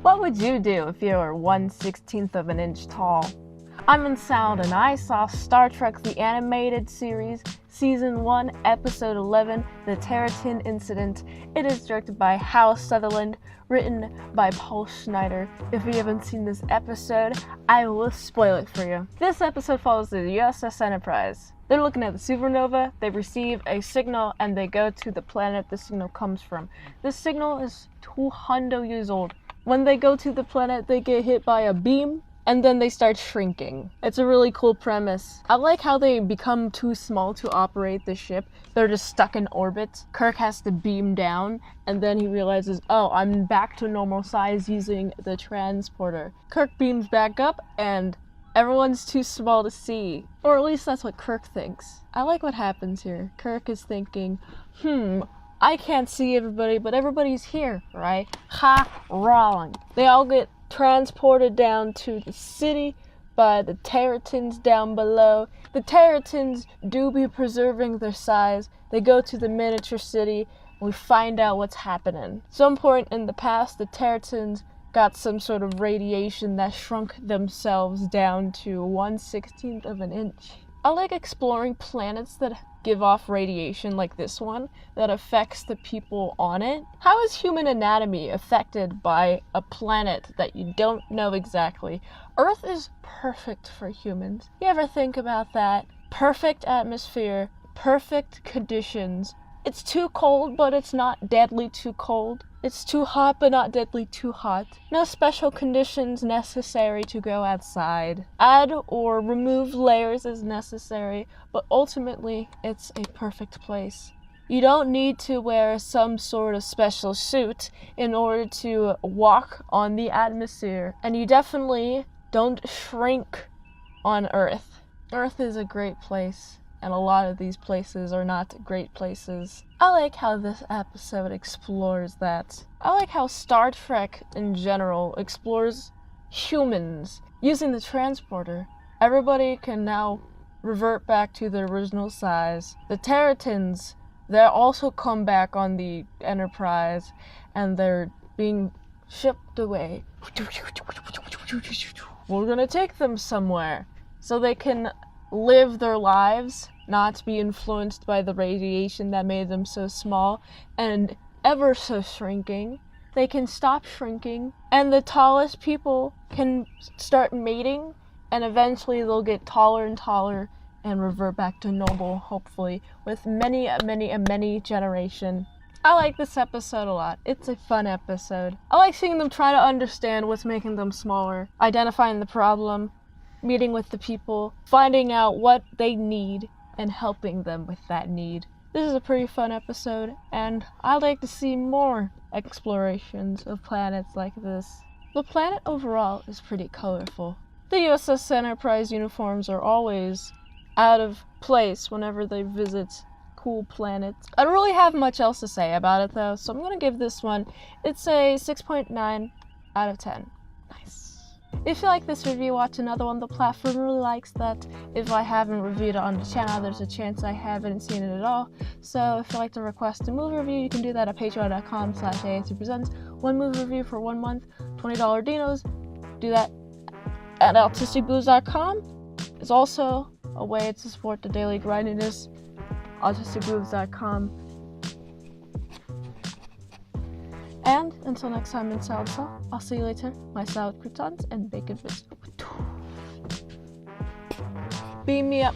What would you do if you were 1/16 of an inch tall? I'm Mint and I saw Star Trek The Animated Series, Season 1, Episode 11, The Terratin Incident. It is directed by Hal Sutherland, written by Paul Schneider. If you haven't seen this episode, I will spoil it for you. This episode follows the USS Enterprise. They're looking at the supernova, they receive a signal, and they go to the planet the signal comes from. This signal is 200 years old. When they go to the planet, they get hit by a beam, and then they start shrinking. It's a really cool premise. I like how they become too small to operate the ship. They're just stuck in orbit. Kirk has to beam down, and then he realizes, oh, I'm back to normal size using the transporter. Kirk beams back up, and everyone's too small to see. Or at least that's what Kirk thinks. I like what happens here. Kirk is thinking, I can't see everybody, but everybody's here, right? Ha, wrong. They all get transported down to the city by the Terratins down below. The Terratins do be preserving their size. They go to the miniature city, and we find out what's happening. Some point in the past, the Terratins got some sort of radiation that shrunk themselves down to 1/16 of an inch. I like exploring planets that give off radiation like this one that affects the people on it. How is human anatomy affected by a planet that you don't know exactly? Earth is perfect for humans. You ever think about that? Perfect atmosphere, perfect conditions. It's too cold, but it's not deadly too cold. It's too hot, but not deadly too hot. No special conditions necessary to go outside. Add or remove layers is necessary, but ultimately, it's a perfect place. You don't need to wear some sort of special suit in order to walk on the atmosphere. And you definitely don't shrink on Earth. Earth is a great place. And a lot of these places are not great places. I like how this episode explores that. I like how Star Trek in general explores humans. Using the transporter, everybody can now revert back to their original size. The Terratins, they also come back on the Enterprise, and they're being shipped away. We're gonna take them somewhere so they can live their lives, not be influenced by the radiation that made them so small and ever so shrinking. They can stop shrinking, and the tallest people can start mating, and eventually they'll get taller and taller and revert back to normal, hopefully, with many generation. I like this episode a lot. It's a fun episode. I like seeing them try to understand what's making them smaller, identifying the problem, meeting with the people, finding out what they need, and helping them with that need. This is a pretty fun episode, and I'd like to see more explorations of planets like this. The planet overall is pretty colorful. The USS Enterprise uniforms are always out of place whenever they visit cool planets. I don't really have much else to say about it though, so I'm gonna give this one, it's a 6.9 out of 10. Nice. If you like this review, watch another one. The platform really likes that. If I haven't reviewed it on the channel, there's a chance I haven't seen it at all. So if you'd like to request a movie review, you can do that at patreon.com/ASEPresents. One movie review for 1 month, $20 dinos. Do that at autisticblues.com. It's also a way to support the daily grindiness. autisticblues.com. And until next time in Salad Sauce, I'll see you later. My salad croutons and bacon bits. Beam me up.